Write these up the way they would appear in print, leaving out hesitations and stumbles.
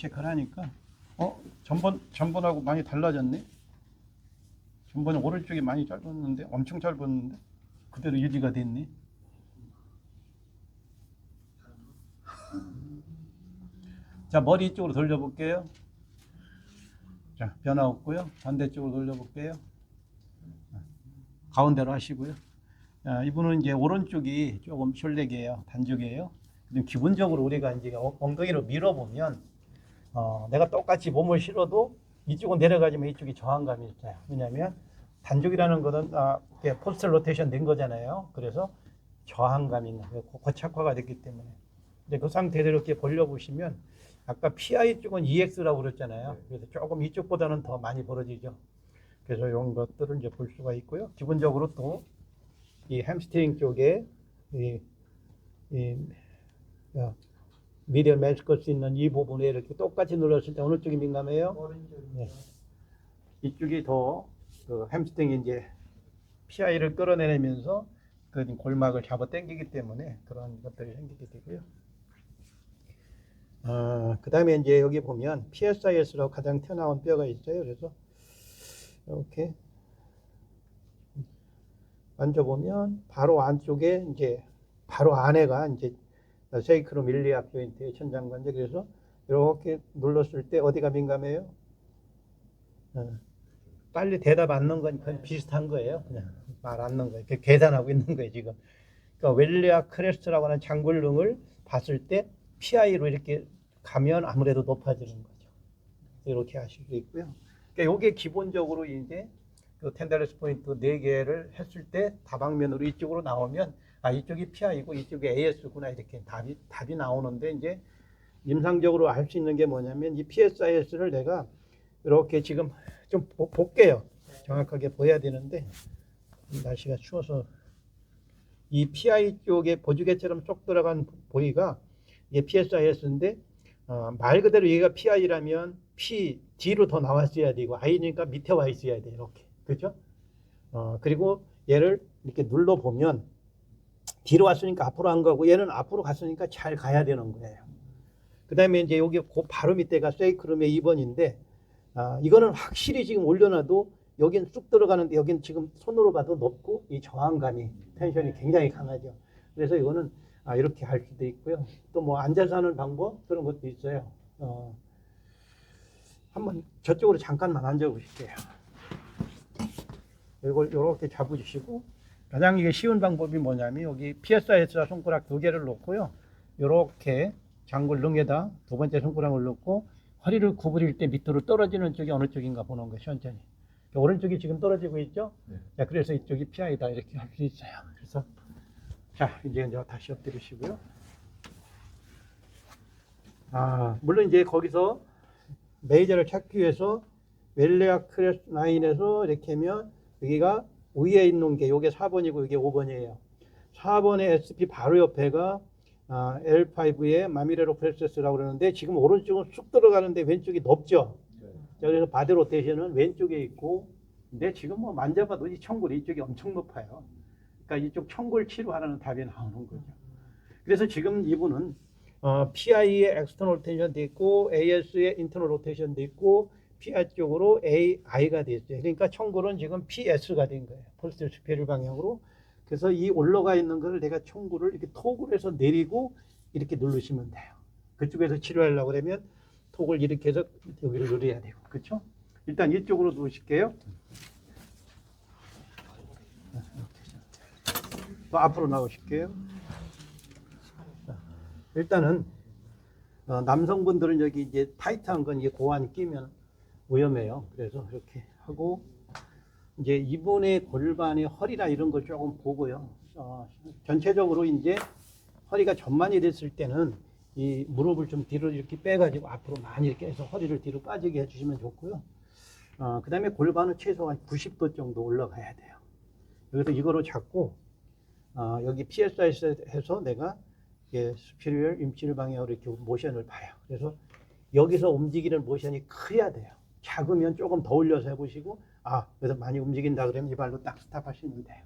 체크를 하니까 전번하고 많이 달라졌네. 전번에 오른쪽이 많이 짧았는데 엄청 짧았는데 그대로 유지가 됐네. 자, 머리 이쪽으로 돌려볼게요. 자, 변화 없고요. 반대쪽으로 돌려볼게요. 가운데로 하시고요. 자, 이분은 이제 오른쪽이 조금 숄렉이에요. 단쪽이에요. 근데 기본적으로 우리가 이제 엉덩이로 밀어보면 내가 똑같이 몸을 실어도 이쪽은 내려가지만 이쪽이 저항감이 있어요. 왜냐하면 단쪽이라는 거는 포스트 로테이션 된 거잖아요. 그래서 저항감이 있는 거예요. 고착화가 됐기 때문에. 이제 그 상태로 이렇게 벌려보시면 아까 PI 쪽은 EX라고 그랬잖아요. 그래서 조금 이쪽보다는 더 많이 벌어지죠. 그래서 이런 것들을 이제 볼 수가 있고요. 기본적으로 또 이 햄스트링 쪽에 미디어 매스커스 있는 이 부분에 이렇게 똑같이 눌렀을 때 어느 쪽이 민감해요? 오른쪽입니다. 네. 이쪽이 더 그 햄스트링이 이제 PI를 끌어내면서 그 골막을 잡아 당기기 때문에 그런 것들이 생기게 되고요. 그 다음에 이제 여기 보면 PSIS라고 가장 튀어나온 뼈가 있어요. 그래서 이렇게 만져보면 바로 안쪽에 이제 바로 안에가 이제 세이크롬 일리악 조인트의 천장관절. 그래서 이렇게 눌렀을 때 어디가 민감해요? 빨리 대답 안 넣는 건 거의 비슷한 거예요. 그냥 말 안 넣는 거예요. 계산하고 있는 거예요 지금. 그러니까 웰리아 크레스트라고 하는 장골릉을 봤을 때 PI로 이렇게 가면 아무래도 높아지는 거죠. 이렇게 하실 수 있고요. 그러니까 이게 기본적으로 이제 그 텐달레스 포인트 4개를 했을 때 다방면으로 이쪽으로 나오면 이쪽이 PI고 이쪽이 AS구나 이렇게 답이 나오는데 이제 임상적으로 알 수 있는 게 뭐냐면 이 PSIS를 내가 이렇게 지금 좀 볼게요. 정확하게 보여야 되는데 날씨가 추워서 이 PI 쪽에 보조개처럼 쏙 들어간 부위가 이게 PSIS인데 말 그대로 얘가 PI라면 P, D로 더 나왔어야 되고 I니까 밑에 와 있어야 돼 이렇게. 그죠? 그리고 얘를 이렇게 눌러보면 뒤로 왔으니까 앞으로 안 가고 얘는 앞으로 갔으니까 잘 가야 되는 거예요. 그 다음에 이제 여기 그 바로 밑에가 세이크룸의 2번인데 이거는 확실히 지금 올려놔도 여긴 쑥 들어가는데 여긴 지금 손으로 봐도 높고 이 저항감이 텐션이 굉장히 강하죠. 그래서 이거는 이렇게 할 수도 있고요. 또 뭐 앉아서 하는 방법 그런 것도 있어요. 한번 저쪽으로 잠깐만 앉아 보실게요. 이걸 이렇게 잡으시고 가장 이게 쉬운 방법이 뭐냐면 여기 PSIS와 손가락 2개를 놓고요. 이렇게 장골릉에다 두 번째 손가락을 놓고 허리를 구부릴 때 밑으로 떨어지는 쪽이 어느 쪽인가 보는 거예요. 천천히. 오른쪽이 지금 떨어지고 있죠? 네. 자, 그래서 이쪽이 PI다 이렇게 할 수 있어요. 그래서 자, 이제 다시 엎드리시고요. 물론 이제 거기서 메이저를 찾기 위해서 웰리아 크레스트 라인에서 이렇게 하면 여기가 위에 있는 게 이게 4번이고 이게 5번이에요. 4번의 SP 바로 옆에가 L5의 마미레로 프레세스라고 그러는데 지금 오른쪽은 쑥 들어가는데 왼쪽이 높죠. 네. 자, 그래서 바디 로테이션은 왼쪽에 있고 근데 지금 뭐 만져봐도 이 청골이 이쪽이 엄청 높아요. 그러니까 이쪽 청골 치료하라는 답이 나오는 거죠. 그래서 지금 이분은 PI의 엑스터널 로테이션도 있고 AS의 인터널 로테이션도 있고 PI 쪽으로 AI가 돼 있어요. 그러니까 청골은 지금 PS가 된 거예요. 폴스텔 스페리얼 방향으로. 그래서 이 올라가 있는 것을 내가 청구를 이렇게 톡을 해서 내리고 이렇게 누르시면 돼요. 그쪽에서 치료하려고 그러면 톡을 이렇게 해서 여기를 누려야 되고. 그렇죠? 일단 이쪽으로 누르실게요. 또 앞으로 나오실게요. 일단은 남성분들은 여기 이제 타이트한 건 이게 고환 끼면 위험해요. 그래서 이렇게 하고 이제 이분의 골반의 허리나 이런 걸 조금 보고요. 전체적으로 이제 허리가 전만이 됐을 때는 이 무릎을 좀 뒤로 이렇게 빼가지고 앞으로 많이 이렇게 해서 허리를 뒤로 빠지게 해주시면 좋고요. 그 다음에 골반은 최소한 90도 정도 올라가야 돼요. 그래서 이거로 잡고 여기 PSI 해서 내가 superior 임치를 방향으로 이렇게 모션을 봐요. 그래서 여기서 움직이는 모션이 커야 돼요. 작으면 조금 더 올려서 해보시고 그래서 많이 움직인다 그러면 이 발로 딱 스탑하시면 돼요.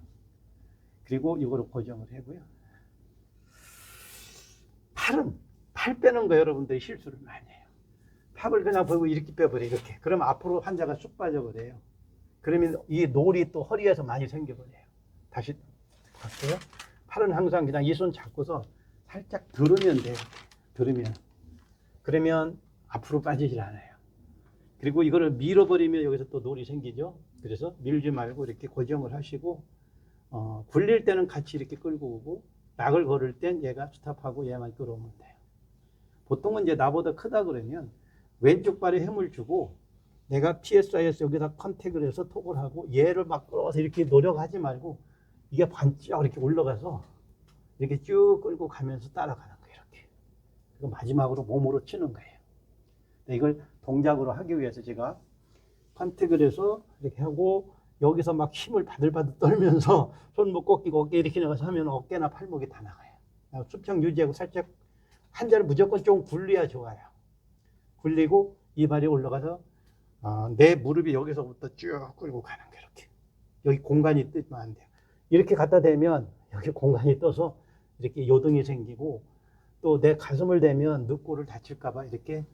그리고 이거로 고정을 하고요. 팔 빼는 거 여러분들이 실수를 많이 해요. 팝을 그냥 보고 이렇게 빼버려 이렇게. 그럼 앞으로 환자가 쑥 빠져버려요. 그러면 이 놀이 또 허리에서 많이 생겨버려요. 다시 갈게요. 팔은 항상 그냥 이 손 잡고서 살짝 들으면 돼요. 들으면. 그러면 앞으로 빠지질 않아요. 그리고 이거를 밀어버리면 여기서 또 놀이 생기죠. 그래서 밀지 말고 이렇게 고정을 하시고 굴릴 때는 같이 이렇게 끌고 오고 약을 걸을 땐 얘가 스탑하고 얘만 끌어오면 돼요. 보통은 이제 나보다 크다 그러면 왼쪽 발에 힘을 주고 내가 PSIS 여기다 컨택을 해서 톡을 하고 얘를 막 끌어서 이렇게 노력하지 말고 이게 반짝 이렇게 올라가서 이렇게 쭉 끌고 가면서 따라가는 거예요. 이렇게. 그리고 마지막으로 몸으로 치는 거예요. 이걸 동작으로 하기 위해서 제가 컨택을 해서 이렇게 하고 여기서 막 힘을 바들바들 떨면서 손목 꺾이고 어깨 이렇게 나가서 하면 어깨나 팔목이 다 나가요. 수평 유지하고 살짝 한자를 무조건 좀 굴려야 좋아요. 굴리고 이 발이 올라가서 내 무릎이 여기서부터 쭉 끌고 가는 거 이렇게. 여기 공간이 뜨면 안 돼요. 이렇게 갖다 대면 여기 공간이 떠서 이렇게 요동이 생기고 또 내 가슴을 대면 늑골을 다칠까봐 이렇게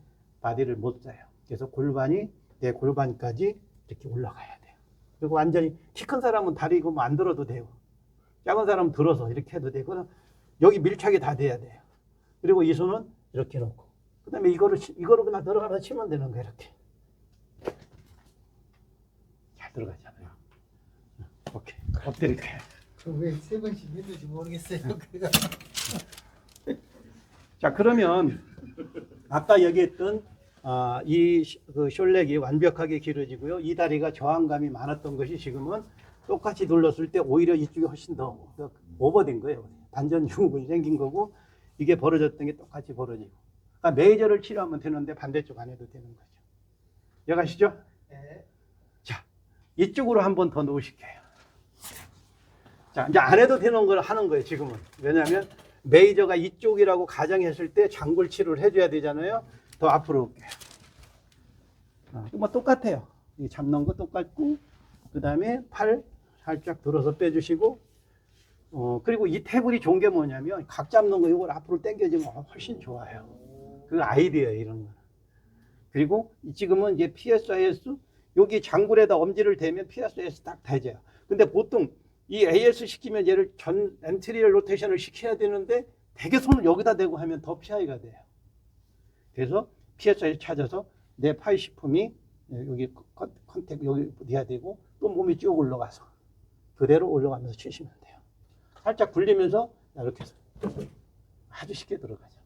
바디를 못 쏴요. 그래서 골반이 내 골반까지 이렇게 올라가야 돼요. 그리고 완전히 키 큰 사람은 다리 이거 안 들어도 되고 작은 사람은 들어서 이렇게 해도 되고 여기 밀착이 다 돼야 돼요. 그리고 이 손은 이렇게 놓고 그 다음에 이거를 그냥 들어가서 치면 되는 거예요. 이렇게 잘 들어가잖아요. 오케이. 엎드릴까요? 왜 세 번씩 믿는지 모르겠어요. 자, 그러면 아까 얘기했던 그 숄렉이 완벽하게 길어지고요. 이 다리가 저항감이 많았던 것이 지금은 똑같이 눌렀을 때 오히려 이쪽이 훨씬 더 오버된 거예요. 반전 증후군이 생긴 거고 이게 벌어졌던 게 똑같이 벌어지고. 그러니까 메이저를 치료하면 되는데 반대쪽 안 해도 되는 거죠. 이해가시죠? 네. 자, 이쪽으로 한 번 더 놓으실게요. 자, 이제 안 해도 되는 걸 하는 거예요, 지금은. 왜냐하면 메이저가 이쪽이라고 가정했을 때 장골 치료를 해줘야 되잖아요. 더 앞으로 올게요. 뭐 똑같아요. 이 잡는 거 똑같고, 그 다음에 팔 살짝 들어서 빼주시고, 그리고 이 테이블이 좋은 게 뭐냐면, 각 잡는 거 이걸 앞으로 당겨주면 훨씬 좋아요. 그 아이디어예요, 이런 거. 그리고 지금은 이제 PSIS, 여기 장골에다 엄지를 대면 PSIS 딱 되죠. 근데 보통 이 AS 시키면 얘를 전 엔트리얼 로테이션을 시켜야 되는데 되게 손을 여기다 대고 하면 더 PI가 돼요. 그래서 PSI를 찾아서 내 파이 시품이 여기 컨택 여기 돼야 되고 또 몸이 쭉 올라가서 그대로 올라가면서 치시면 돼요. 살짝 굴리면서 이렇게 해서 아주 쉽게 들어가죠.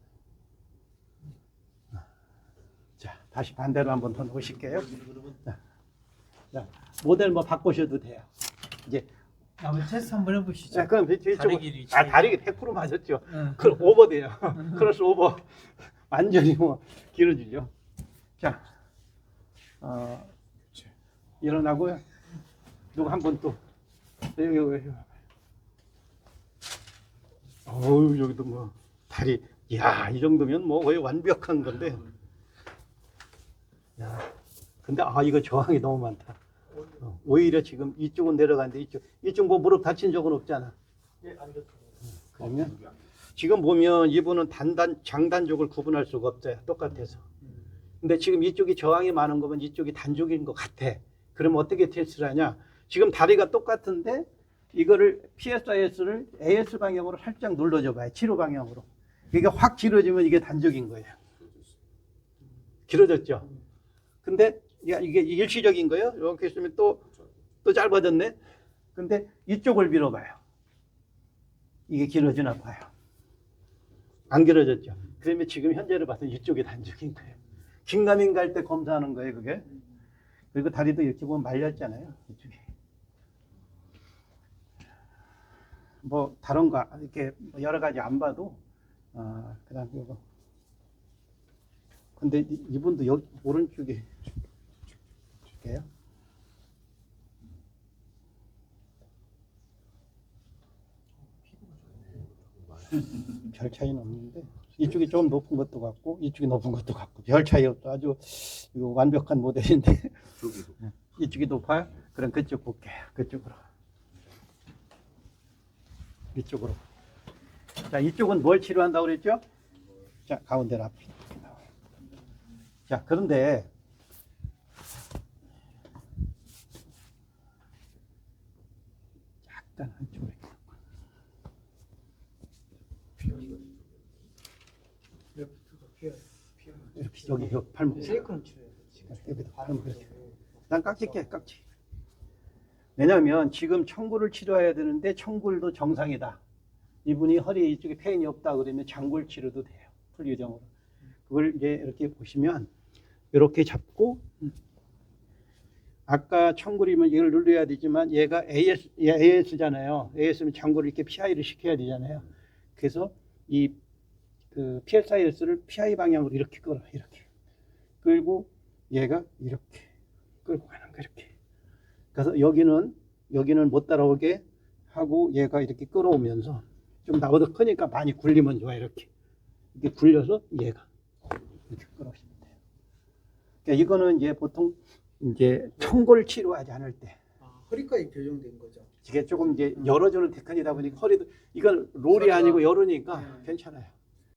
자, 다시 반대로 한번 더 놓으실게요. 자, 모델 뭐 바꾸셔도 돼요. 이제 한번 테스트 한번 해보시죠. 그럼 다리 길이 다리 100% 맞았죠. 그럼 오버돼요. 크로스 오버 완전히 뭐 길어지죠. 자, 일어나고요. 누구 한 번 또 여기. 여기도 뭐 다리, 야, 이 정도면 뭐 거의 완벽한 건데. 야, 근데 이거 저항이 너무 많다. 오히려 지금 이쪽은 내려가는데 이쪽 뭐 무릎 다친 적은 없잖아. 예, 안 좋죠. 그러면 지금 보면 이분은 장단족을 구분할 수가 없어요. 똑같아서. 근데 지금 이쪽이 저항이 많은 거면 이쪽이 단족인 것 같아. 그러면 어떻게 테스트를 하냐? 지금 다리가 똑같은데 이거를 PSIS를 AS 방향으로 살짝 눌러줘 봐요. 치료 방향으로. 이게 확 길어지면 이게 단족인 거예요. 길어졌죠? 근데 이게 일시적인 거예요. 이렇게 있으면 또 짧아졌네. 근데 이쪽을 밀어봐요. 이게 길어지나 봐요. 안 길어졌죠. 그러면 지금 현재를 봐서 이쪽이 단적인 거예요. 긴가민 갈 때 검사하는 거예요, 그게. 그리고 다리도 이렇게 보면 말렸잖아요, 이쪽이. 뭐 다른 거 이렇게 여러 가지 안 봐도 그다음 이거. 근데 이분도 여기 오른쪽에 줄게요. 별 차이는 없는데 이쪽이 좀 높은 것도 같고 이쪽이 높은 것도 같고 별 차이 없어. 아주 이거 완벽한 모델인데 이쪽이 높아요? 그럼 그쪽 볼게요. 그쪽으로. 이쪽으로. 자, 이쪽은 뭘 치료한다고 그랬죠? 자, 가운데로 앞으로. 자, 그런데 약간 한쪽으로 이렇게 여기 발목 세이크는 치료야. 여기다 발목 이렇게. 난 깍지게 깍지. 왜냐하면 지금 청골을 치료해야 되는데 청골도 정상이다. 이분이 허리 이쪽에 페인이 없다 그러면 장골 치료도 돼요. 풀 유정으로. 그걸 이제 이렇게 보시면 이렇게 잡고 아까 청골이면 얘를 눌러야 되지만 얘가 AS잖아요. AS면 장골을 이렇게 PI를 시켜야 되잖아요. 그래서 이 그 PSIS를 PI 방향으로 이렇게 끌어 이렇게 끌고 얘가 이렇게 끌고 가는 거 이렇게. 그래서 여기는 못 따라오게 하고 얘가 이렇게 끌어오면서 좀 나보다 크니까 많이 굴리면 좋아 이렇게 굴려서 얘가 이렇게 끌어오시면 돼요. 그러니까 이거는 이제 보통 이제 청골 치료하지 않을 때 허리까지 교정된 거죠. 이게 조금 이제 열어주는 테크닉이다 보니까 허리도 이건 롤이 아니고 열으니까 괜찮아요.